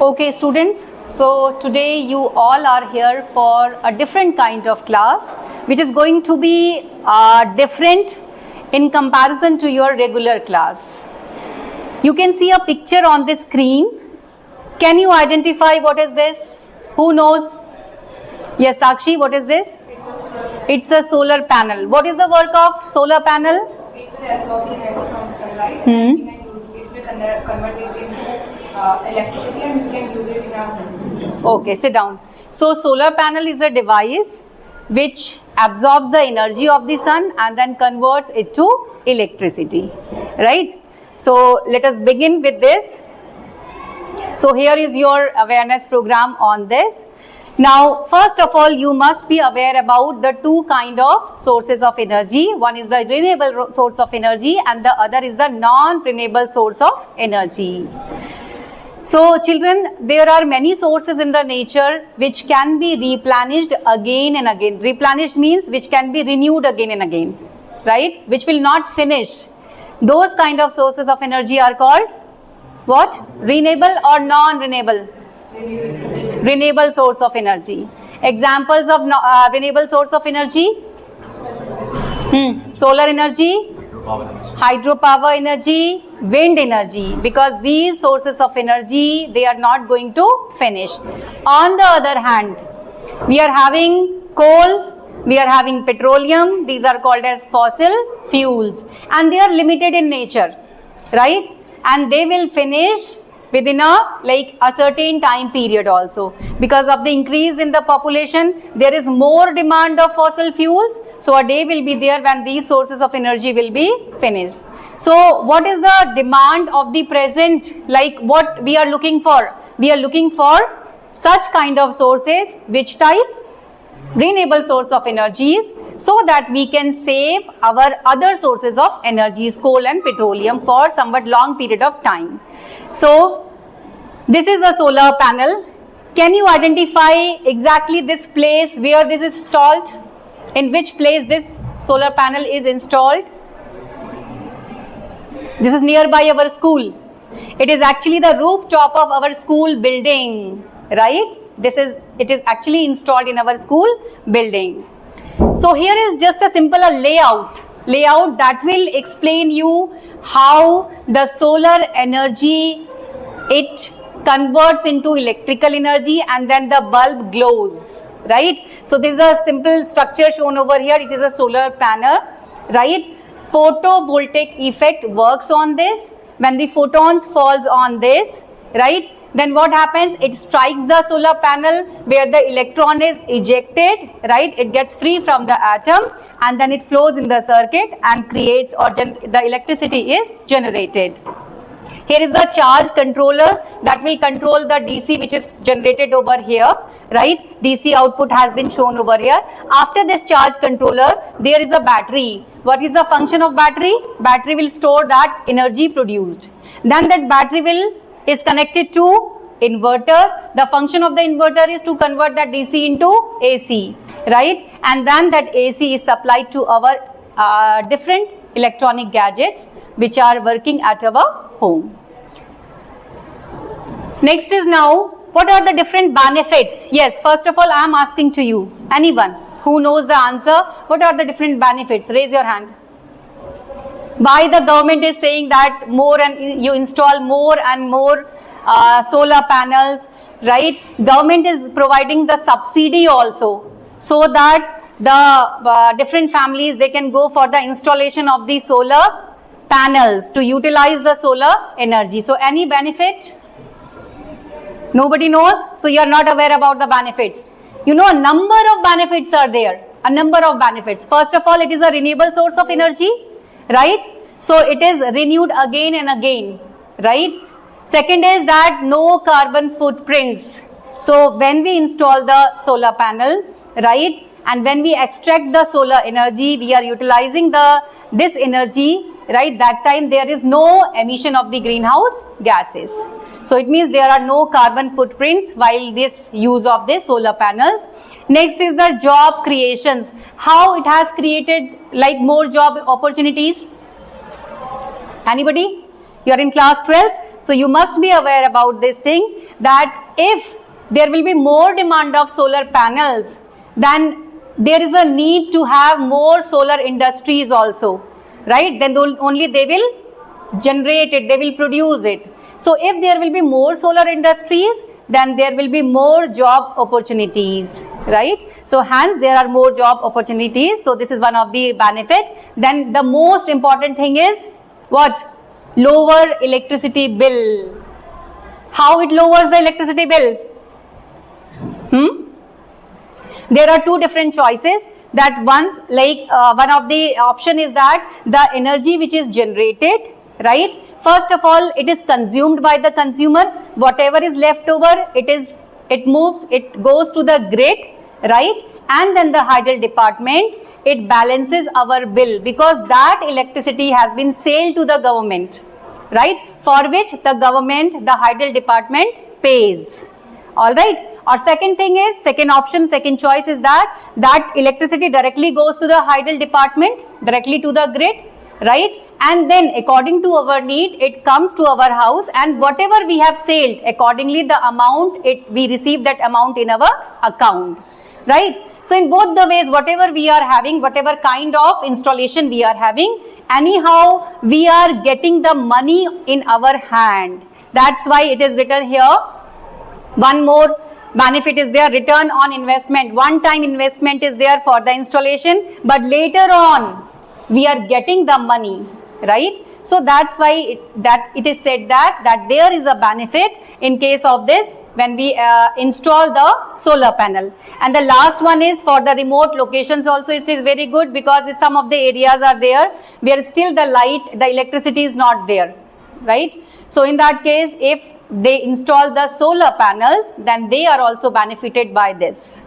Okay, students, so today you all are here for a different kind of class, which is going to be different in comparison to your regular class. You can see a picture on the screen. Can you identify what is this? Who knows? Yes, Sakshi, what is this? It's a solar panel. What is the work of solar panel? It will absorb the energy from sunlight and we can use it, will convert it into electricity and we can use it in our homes. Okay, sit down. So solar panel is a device which absorbs the energy of the sun and then converts it to electricity, right? So let us begin with this. So here is your awareness program on this. Now, first of all, you must be aware about the two kind of sources of energy. One is the renewable source of energy and the other is the non-renewable source of energy. So children, there are many sources in the nature which can be replenished again and again. Replenished means which can be renewed again and again, right? Which will not finish. Those kind of sources of energy are called what? Renewable or non-renewable? Renewable source of energy. Examples of renewable source of energy? Solar energy, hydropower energy, wind energy, because these sources of energy, they are not going to finish. On the other hand, we are having coal, we are having petroleum, these are called as fossil fuels and they are limited in nature, right? And they will finish within a certain time period also. Because of the increase in the population, there is more demand of fossil fuels. So a day will be there when these sources of energy will be finished. So what is the demand of the present? Like what we are looking for? We are looking for such kind of sources. Which type? Renewable source of energies, so that we can save our other sources of energies, coal and petroleum, for somewhat long period of time. So this is a solar panel. Can you identify exactly this place where this is installed? In which place this solar panel is installed? This is nearby our school. It is actually the rooftop of our school building, right? It is actually installed in our school building. So here is just a simple layout that will explain you how the solar energy, it converts into electrical energy and then the bulb glows, right? So this is a simple structure shown over here. It is a solar panel, right? Photovoltaic effect works on this. When the photons falls on this, right, then what happens? It strikes the solar panel where the electron is ejected, right? It gets free from the atom and then it flows in the circuit and creates, or the electricity is generated. Here is the charge controller that will control the DC which is generated over here, right? DC output has been shown over here. After this charge controller, there is a battery. What is the function of battery? Battery will store that energy produced. Then that battery is connected to inverter. The function of the inverter is to convert that DC into AC, right? And then that AC is supplied to our different electronic gadgets which are working at our home. Next is now, what are the different benefits? Yes, first of all, I am asking to you, anyone who knows the answer, what are the different benefits? Raise your hand. Why the government is saying that you install more and more solar panels, right? Government is providing the subsidy also, so that the different families, they can go for the installation of the solar panels to utilize the solar energy. So any benefit? Nobody knows? So you are not aware about the benefits. You know, a number of benefits are there. A number of benefits. First of all, it is a renewable source of energy, right? So it is renewed again and again, right? Second is that no carbon footprints. So when we install the solar panel, right, and when we extract the solar energy, we are utilizing this energy, right? That time there is no emission of the greenhouse gases. So it means there are no carbon footprints while this use of the solar panels. Next is the job creations. How it has created like more job opportunities? Anybody? You are in class 12. So you must be aware about this thing, that if there will be more demand of solar panels, then there is a need to have more solar industries also, right? Then only they will generate it, they will produce it. So if there will be more solar industries, then there will be more job opportunities, right? So hence there are more job opportunities. So this is one of the benefit. Then the most important thing is what? Lower electricity bill. How it lowers the electricity bill? There are two different choices. That one of the option is that the energy which is generated, right? First of all, it is consumed by the consumer. Whatever is left over, it goes to the grid, right? And then the hydel department, it balances our bill, because that electricity has been sold to the government, right? For which the government, the hydel department pays. All right. Or second choice is that electricity directly goes to the hydel department, directly to the grid, right? And then according to our need, it comes to our house, and whatever we have sold, accordingly the amount, we receive that amount in our account, right? So in both the ways, whatever we are having, whatever kind of installation we are having, anyhow we are getting the money in our hand. That's why it is written here. One more benefit is there, return on investment. One time investment is there for the installation, but later on we are getting the money, right? So that's why it is said that there is a benefit in case of this when we install the solar panel. And the last one is for the remote locations also. It is very good, because some of the areas are there where still the electricity is not there, right? So in that case, if they install the solar panels, then they are also benefited by this.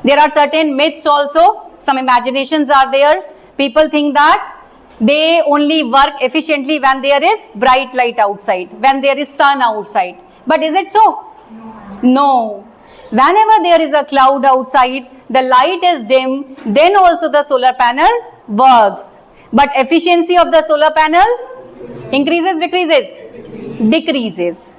There are certain myths also, some imaginations are there. People think that they only work efficiently when there is bright light outside, when there is sun outside. But is it so? No. Whenever there is a cloud outside, the light is dim, then also the solar panel works. But efficiency of the solar panel increases, decreases? Decreases.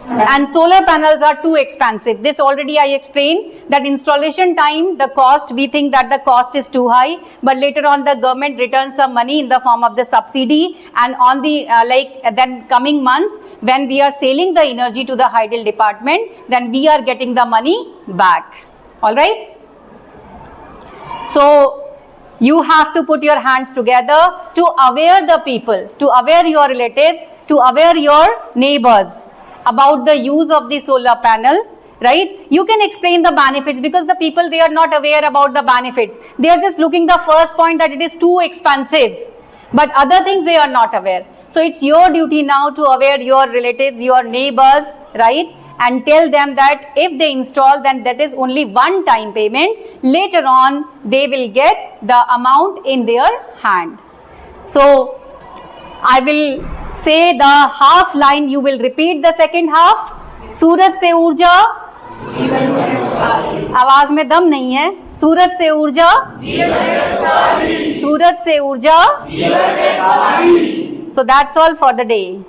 And solar panels are too expensive. This already I explained, that installation time, the cost, we think that the cost is too high, but later on the government returns some money in the form of the subsidy, and on the then coming months when we are selling the energy to the hydel department, then we are getting the money back. All right. So you have to put your hands together to aware the people, to aware your relatives, to aware your neighbors about the use of the solar panel, right? You can explain the benefits, because the people, they are not aware about the benefits. They are just looking the first point, that it is too expensive, but other things they are not aware. So it's your duty now to aware your relatives, your neighbors, right? And tell them that if they install, then that is only one time payment. Later on, they will get the amount in their hand. So I will say the half line, you will repeat the second half. सूरज से ऊर्जा, आवाज में दम नहीं है. सूरज से ऊर्जा, सूरज से ऊर्जा. So that's all for the day.